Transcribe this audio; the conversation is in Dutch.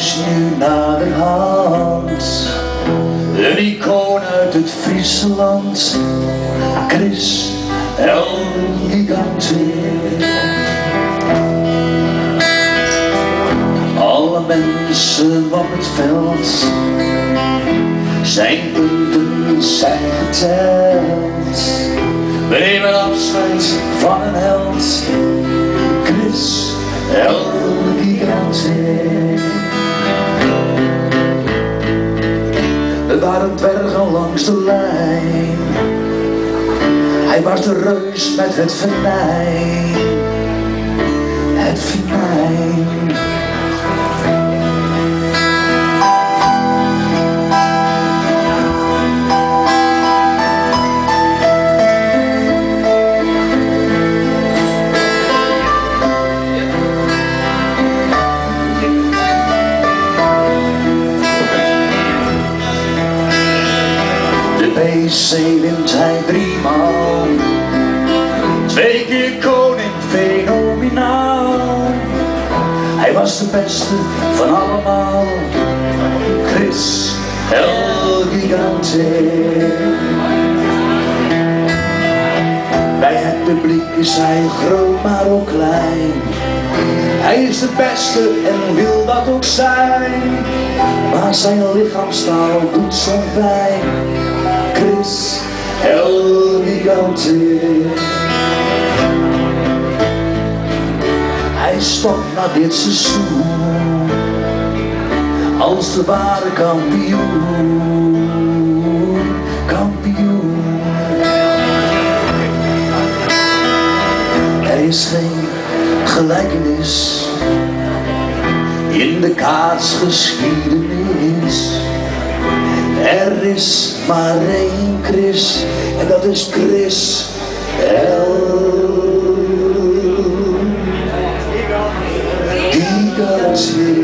is nu naderhand een icoon uit het Friese land, Chris El Gigante. Alle mensen op het veld, zijn punten zijn geteld. We nemen afscheid van een held, Chris El Gigante. We waren dwergen langs de lijn, hij was de reus met het venijn, het venijn. PC wint hij 3 maal, 2 keer koning fenomenaal. Hij was de beste van allemaal, Chris El Gigante. Bij het publiek is hij groot maar ook klein. Hij is de beste en wil dat ook zijn, maar zijn lichaamstaal doet zo'n pijn, Chris El Gigante. Hij stopt na dit seizoen als de ware kampioen, kampioen. Er is geen gelijkenis in de kaatsgeschiedenis. Er is maar 1 Chris, en dat is Chris El Gigante.